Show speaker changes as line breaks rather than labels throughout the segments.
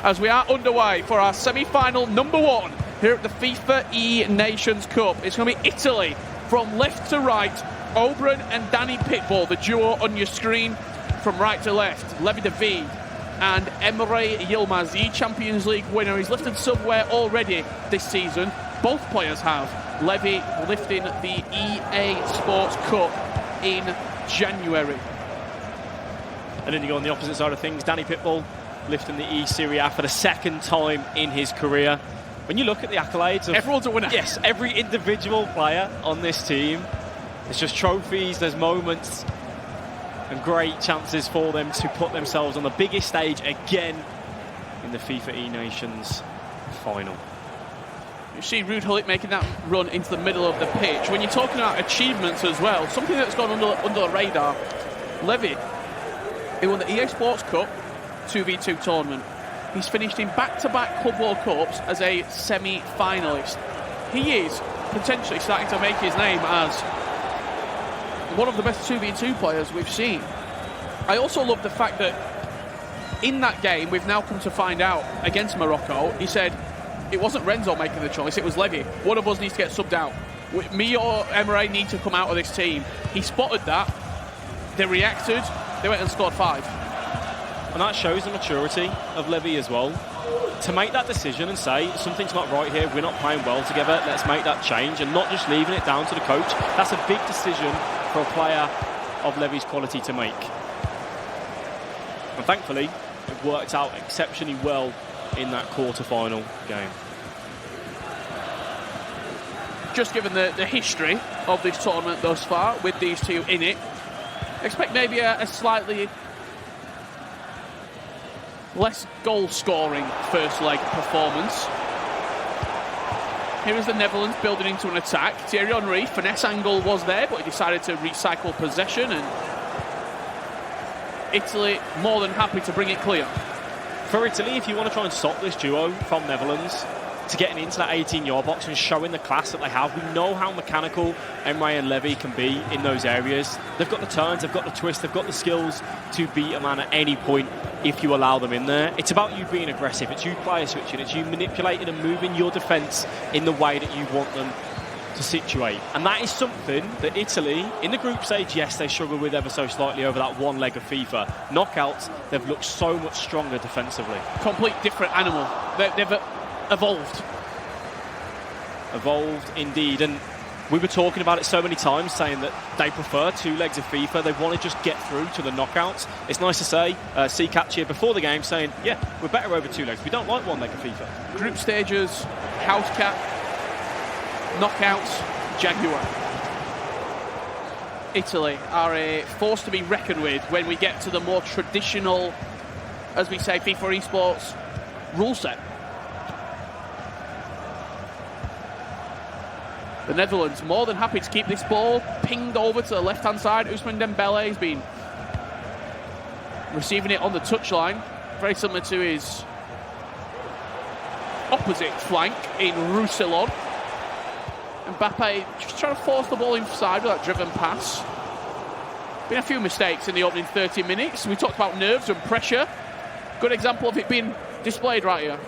as we are underway for our semi-final number 1 here at the FIFAe Nations Cup. It's going to be Italy from left to right. Oberon and Danny Pitbull, the duo on your screen. From right to left, Levi David and Emre Yilmaz, the Champions League winner. He's lifted somewhere already this season. Both players have. Levi lifting the EA Sports Cup in January.
And then you go on the opposite side of things, Danny Pitbull lifting the E-Serie A for the second time in his career. When you look at the accolades of...
Everyone's a winner.
Yes, every individual player on this team. There's just trophies, there's moments, and great chances for them to put themselves on the biggest stage again in the FIFAe Nations final.
You see Ruud Gullit making that run into the middle of the pitch. When you're talking about achievements as well, something that's gone under the radar, Levi, he won the EA Sports Cup 2v2 tournament. He's finished in back-to-back Club World Cups as a semi-finalist. He is potentially starting to make his name as one of the best 2v2 players we've seen. I also love the fact that in that game, we've now come to find out against Morocco, he said it wasn't Renzo making the choice, it was Levi. One of us needs to get subbed out. Me or Emre need to come out of this team. He spotted that, they reacted, they went and scored 5.
And that shows the maturity of Levi as well. To make that decision and say, something's not right here, we're not playing well together, let's make that change, and not just leaving it down to the coach. That's a big decision for a player of Levi's quality to make. And thankfully, it worked out exceptionally well in that quarter-final game.
Just given the history of this tournament thus far, with these two in it, expect maybe a slightly less goal-scoring first leg performance. Here is the Netherlands building into an attack. Thierry Henry, finesse angle was there, but he decided to recycle possession, and Italy more than happy to bring it clear.
For Italy, if you want to try and stop this duo from Netherlands to getting into that 18-yard box and showing the class that they have, we know how mechanical Emre and Levi can be in those areas. They've got the turns, they've got the twist, they've got the skills to beat a man at any point if you allow them in there. It's about you being aggressive, it's you player switching, it's you manipulating and moving your defence in the way that you want them to situate. And that is something that Italy, in the group stage, yes, they struggled with ever so slightly over that one leg of FIFA. Knockouts, they've looked so much stronger defensively.
Complete different animal. They've evolved.
Evolved indeed. And we were talking about it so many times, saying that they prefer 2 legs of FIFA. They want to just get through to the knockouts. It's nice to say, C-Catch here before the game saying, yeah, we're better over 2 legs. We don't like 1 leg of FIFA.
Group stages, house cap, knockouts, Jaguar. Italy are a force to be reckoned with when we get to the more traditional, as we say, FIFA esports rule set. The Netherlands more than happy to keep this ball pinged over to the left-hand side. Ousmane Dembele has been receiving it on the touchline, very similar to his opposite flank in Roussillon. Mbappe just trying to force the ball inside with that driven pass. Been a few mistakes in the opening 30 minutes. We talked about nerves and pressure. Good example of it being displayed right here.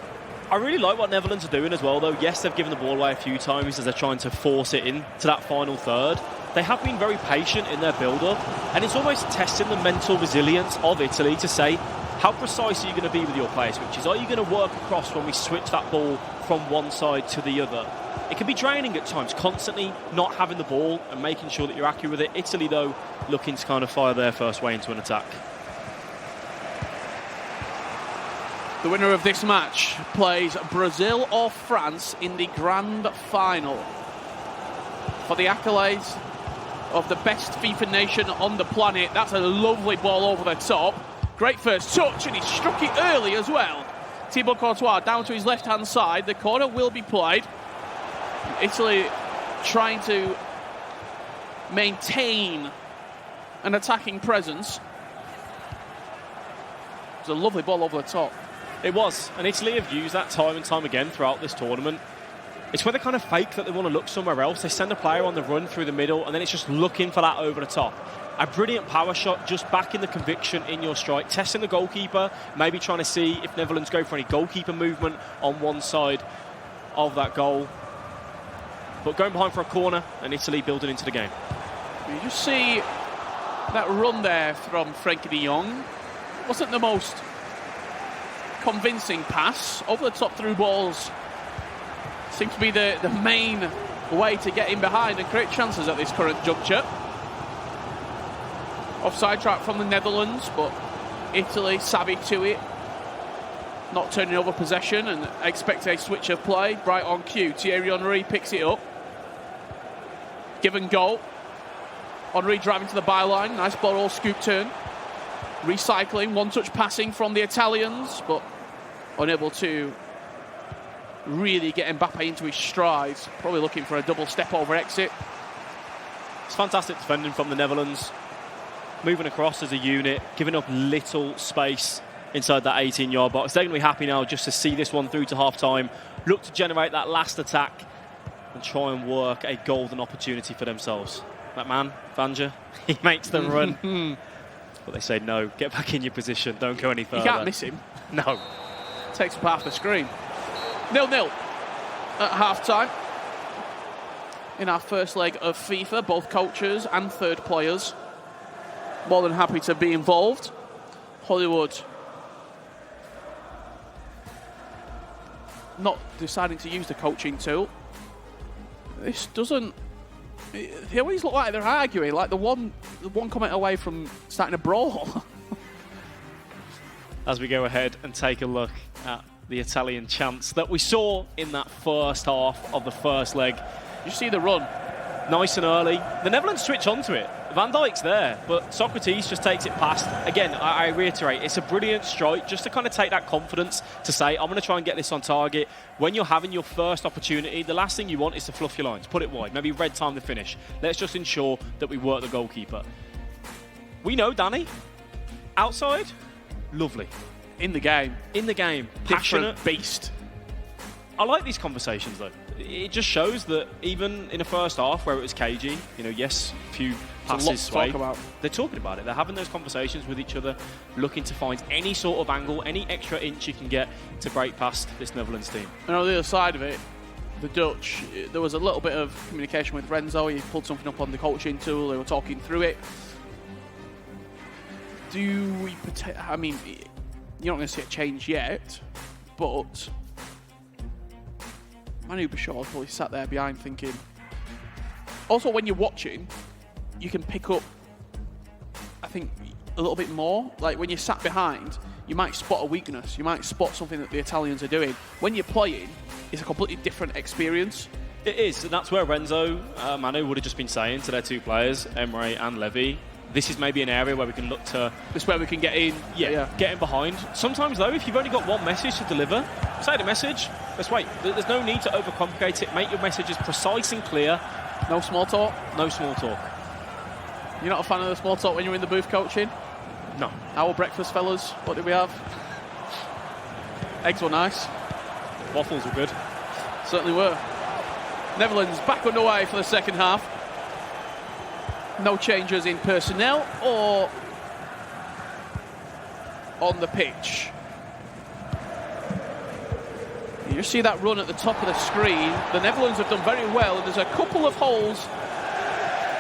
I really like what Netherlands are doing as well, though. Yes, they've given the ball away a few times as they're trying to force it in to that final third. They have been very patient in their build-up, and it's almost testing the mental resilience of Italy to say, how precise are you going to be with your player switches? Are you going to work across when we switch that ball from one side to the other? It can be draining at times, constantly not having the ball and making sure that you're accurate with it. Italy, though, looking to kind of fire their first way into an attack.
The winner of this match plays Brazil or France in the grand final. For the accolades of the best FIFA nation on the planet, that's a lovely ball over the top. Great first touch, and he struck it early as well. Thibaut Courtois down to his left-hand side. The corner will be played. Italy trying to maintain an attacking presence. It's a lovely ball over the top.
It was, and Italy have used that time and time again throughout this tournament. It's where they kind of fake that they want to look somewhere else. They send a player on the run through the middle, and then it's just looking for that over the top. A brilliant power shot, just backing the conviction in your strike, testing the goalkeeper, maybe trying to see if Netherlands go for any goalkeeper movement on one side of that goal. But going behind for a corner, and Italy building into the game.
You just see that run there from Frenkie de Jong. Wasn't the most convincing pass. Over the top through balls seems to be the main way to get in behind and create chances at this current juncture. Offside trap from the Netherlands, but Italy savvy to it, not turning over possession and expect a switch of play. Right on cue, Thierry Henry picks it up. Give and go. Henry driving to the byline, nice ball, scoop turn. Recycling, one-touch passing from the Italians, but unable to really get Mbappe into his strides. Probably looking for a double step over exit.
It's fantastic defending from the Netherlands. Moving across as a unit, giving up little space inside that 18-yard box. They're going to be happy now just to see this one through to half-time, look to generate that last attack and try and work a golden opportunity for themselves. That man, Vanja, he makes the run. But they say, no, get back in your position, don't go any further.
You can't miss him.
No.
Takes up half the screen. 0-0 at half-time. In our first leg of FIFA, both coaches and third players more than happy to be involved. Hollywood not deciding to use the coaching tool. This doesn't... They always look like they're arguing, like the one comment away from starting a brawl.
As we go ahead and take a look at the Italian chance that we saw in that first half of the first leg.
You see the run.
Nice and early. The Netherlands switch onto it. Van Dijk's there, but Socrates just takes it past. Again, I reiterate, it's a brilliant strike just to kind of take that confidence to say, I'm going to try and get this on target. When you're having your first opportunity, the last thing you want is to fluff your lines, put it wide, maybe red time the finish. Let's just ensure that we work the goalkeeper. We know Danny. Outside, lovely.
In the game.
In the game. Passionate.
Different beast.
I like these conversations, though. It just shows that even in the first half where it was cagey, yes, a few passes sway, they're talking about it. They're having those conversations with each other, looking to find any sort of angle, any extra inch you can get to break past this Netherlands team.
And on the other side of it, the Dutch, there was a little bit of communication with Renzo. He pulled something up on the coaching tool. They were talking through it. I mean, you're not going to see a change yet, but Manu Bashar probably sat there behind thinking. Also, when you're watching, you can pick up, I think, a little bit more. Like when you're sat behind, you might spot a weakness. You might spot something that the Italians are doing. When you're playing, it's a completely different experience.
It is, and that's where Renzo, Manu would have just been saying to their two players, Emre and Levy, this is maybe an area where we can look to...
This is where we can get in.
Yeah, get in behind. Sometimes, though, if you've only got one message to deliver, say the message. Let's wait. There's no need to overcomplicate it. Make your messages precise and clear.
No small talk?
No small talk.
You're not a fan of the small talk when you're in the booth coaching?
No.
Our breakfast, fellas. What did we have? Eggs were nice.
Waffles were good.
Certainly were. Netherlands back underway for the second half. No changes in personnel or on the pitch. You just see that run at the top of the screen. The Netherlands have done very well, and there's a couple of holes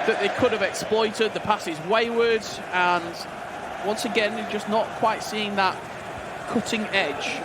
that they could have exploited. The pass is wayward, and once again, you're just not quite seeing that cutting edge.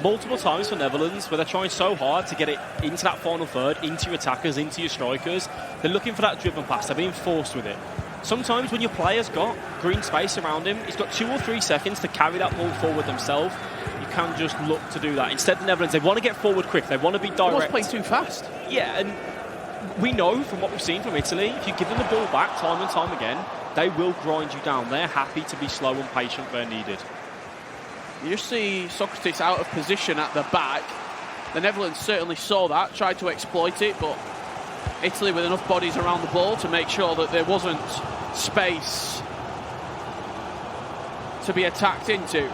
Multiple times for Netherlands where they're trying so hard to get it into that final third, into your attackers, into your strikers. They're looking for that driven pass. They're being forced with it. Sometimes when your player's got green space around him, he's got 2 or 3 seconds to carry that ball forward themselves. You can just look to do that. Instead, the Netherlands, they want to get forward quick. They want to be direct.
They play too fast.
Yeah, and we know from what we've seen from Italy, if you give them the ball back time and time again, they will grind you down. They're happy to be slow and patient where needed.
You see Socrates out of position at the back. The Netherlands certainly saw that, tried to exploit it, but Italy with enough bodies around the ball to make sure that there wasn't space to be attacked into.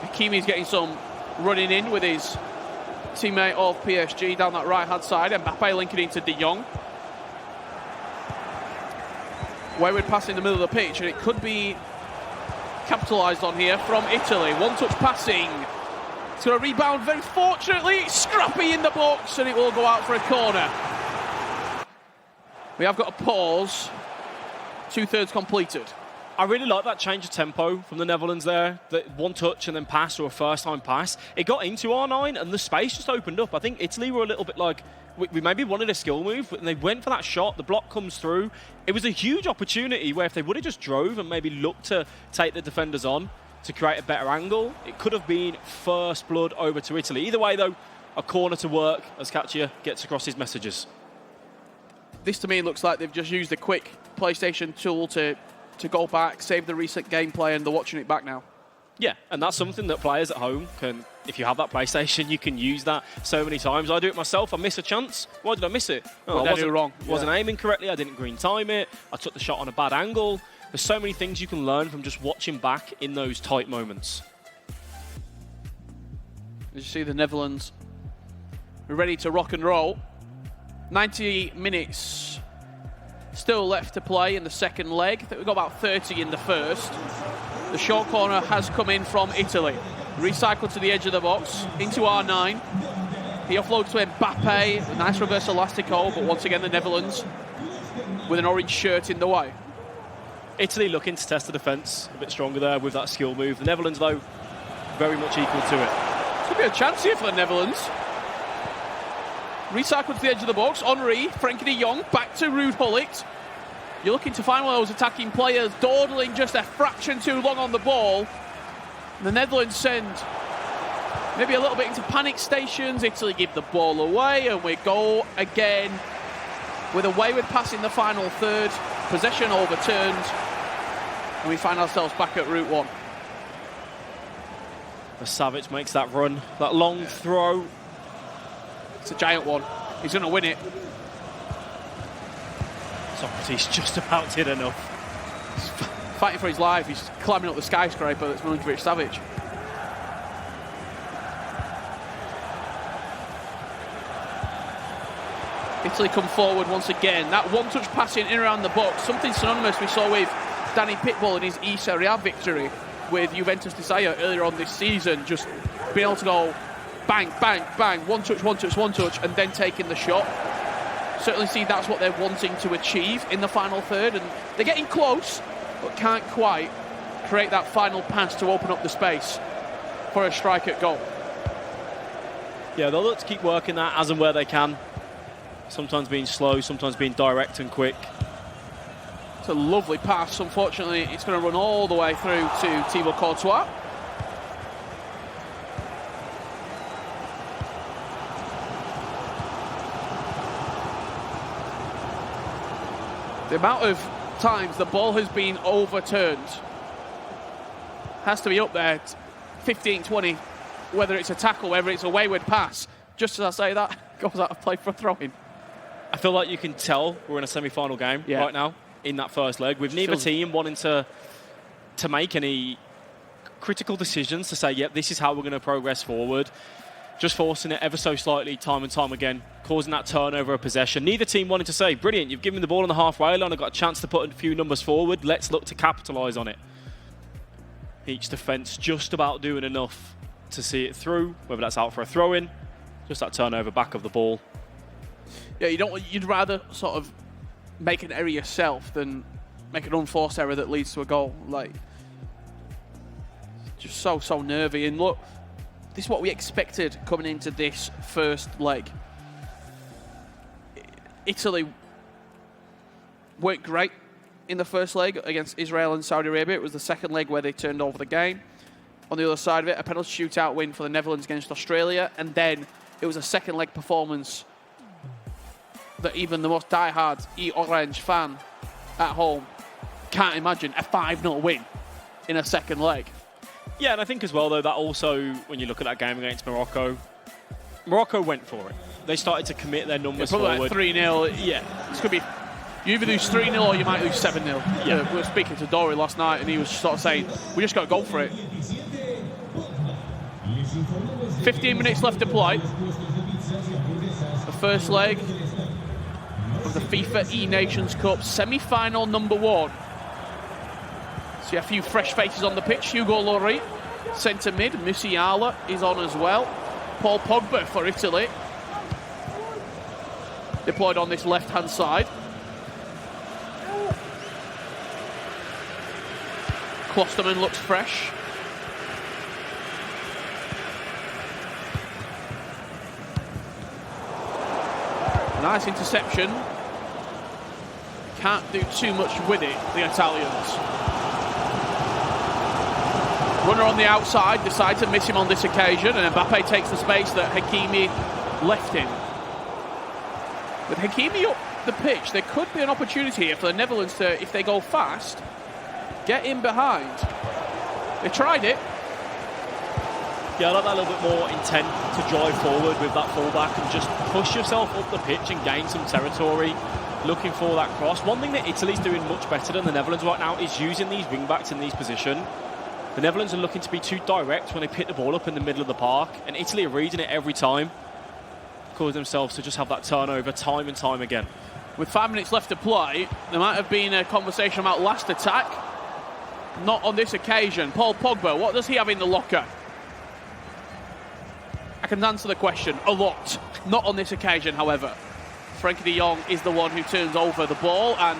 Hakimi's getting some running in with his teammate of PSG down that right-hand side. Mbappe linking into De Jong. wayward pass in the middle of the pitch, and it could be capitalised on here from Italy. One-touch passing. It's going to rebound very fortunately. Scrappy in the box, and it will go out for a corner. We have got a pause. 2/3 completed.
I really like that change of tempo from the Netherlands there. That one touch and then pass, or a first-time pass. It got into R9 and the space just opened up. I think Italy were a little bit like, we maybe wanted a skill move, but they went for that shot. The block comes through. It was a huge opportunity where if they would have just drove and maybe looked to take the defenders on to create a better angle, it could have been first blood over to Italy. Either way, though, a corner to work as Katja gets across his messages.
This to me looks like they've just used a quick PlayStation tool to go back, save the recent gameplay, and they're watching it back now.
Yeah, and that's something that players at home can, if you have that PlayStation, you can use that so many times. I do it myself. I miss a chance. Why did I miss it? Oh, I wasn't aiming correctly. I didn't green time it. I took the shot on a bad angle. There's so many things you can learn from just watching back in those tight moments.
As you see, the Netherlands are ready to rock and roll. 90 minutes still left to play in the second leg. I think we've got about 30 in the first. The short corner has come in from Italy. Recycled to the edge of the box, into R9. He offloads to Mbappe. A nice reverse elastico, but once again the Netherlands with an orange shirt in the way.
Italy looking to test the defence a bit stronger there with that skill move. The Netherlands, though, very much equal to it.
Could be a chance here for the Netherlands. Recycled to the edge of the box. Henry, Frenkie de Jong, back to Ruud Gullit. You're looking to find one of those attacking players dawdling just a fraction too long on the ball. The Netherlands send maybe a little bit into panic stations. Italy give the ball away, and we go again with a wayward pass in the final third. Possession overturned, and we find ourselves back at Route 1.
As Savic makes that run, that long throw.
It's a giant one. He's going to win it.
Socrates just about did enough.
He's fighting for his life. He's climbing up the skyscraper that's Milinkovic Savic. Italy come forward once again. That one-touch passing in and around the box, something synonymous we saw with Danny Pitbull in his Serie A victory with Juventus Desire earlier on this season. Just being able to go bang, bang, bang, one touch, one touch, one touch, and then taking the shot. Certainly see that's what they're wanting to achieve in the final third, and they're getting close, but can't quite create that final pass to open up the space for a strike at goal.
Yeah, they'll look to keep working that as and where they can. Sometimes being slow, sometimes being direct and quick.
It's a lovely pass. Unfortunately, it's going to run all the way through to Thibaut Courtois. The amount of times the ball has been overturned has to be up there, 15, 20, whether it's a tackle, whether it's a wayward pass. Just as I say that, goes out of play for a throw-in.
I feel like you can tell we're in a semi-final game right now in that first leg, with neither team wanting to make any critical decisions to say, yep, this is how we're going to progress forward. Just forcing it ever so slightly time and time again, causing that turnover of possession. Neither team wanted to say, brilliant, you've given me the ball on the halfway line, I've got a chance to put a few numbers forward, let's look to capitalise on it. Each defence just about doing enough to see it through, whether that's out for a throw-in, just that turnover back of the ball.
Yeah, you'd rather sort of make an error yourself than make an unforced error that leads to a goal. Like, just so nervy. And look, this is what we expected coming into this first leg. Italy weren't great in the first leg against Israel and Saudi Arabia. It was the second leg where they turned over the game. On the other side of it, a penalty shootout win for the Netherlands against Australia, and then it was a second leg performance that even the most diehard E-Orange fan at home can't imagine a 5-0 win in a second leg.
Yeah, and I think as well, though, that also, when you look at that game against Morocco, Morocco went for it. They started to commit their numbers
probably
forward.
Like 3-0. Yeah, this could be, you either lose 3-0 or you might lose 7-0. Yeah. We were speaking to Dory last night, and he was sort of saying, we just got to go for it. 15 minutes left to play. The first leg of the FIFA E-Nations Cup semi-final number 1. See a few fresh faces on the pitch. Hugo Lloris, centre mid. Musiala is on as well. Paul Pogba for Italy, deployed on this left-hand side. Klosterman looks fresh. Nice interception. Can't do too much with it, the Italians. Runner on the outside, decide to miss him on this occasion, and Mbappe takes the space that Hakimi left him. With Hakimi up the pitch, there could be an opportunity here for the Netherlands to, if they go fast, get in behind. They tried it.
Yeah, I like that a little bit more intent to drive forward with that fullback and just push yourself up the pitch and gain some territory, looking for that cross. One thing that Italy's doing much better than the Netherlands right now is using these wing-backs in these positions. The Netherlands are looking to be too direct when they pick the ball up in the middle of the park, and Italy are reading it every time, causing themselves to just have that turnover time and time again.
With 5 minutes left to play, there might have been a conversation about last attack. Not on this occasion. Paul Pogba, what does he have in the locker? I can answer the question. A lot. Not on this occasion, however. Frenkie de Jong is the one who turns over the ball, and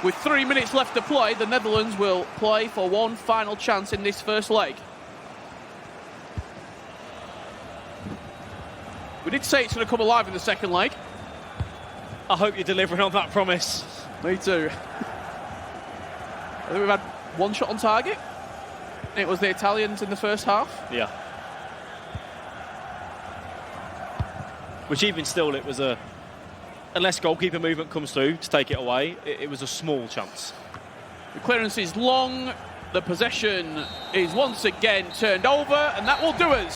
with 3 minutes left to play, the Netherlands will play for one final chance in this first leg. We did say it's going to come alive in the second leg.
I hope you're delivering on that promise.
Me too. I think we've had one shot on target. It was the Italians in the first half.
Yeah. Which even still, it was unless goalkeeper movement comes through to take it away, it was a small chance.
The clearance is long. The possession is once again turned over, and that will do us.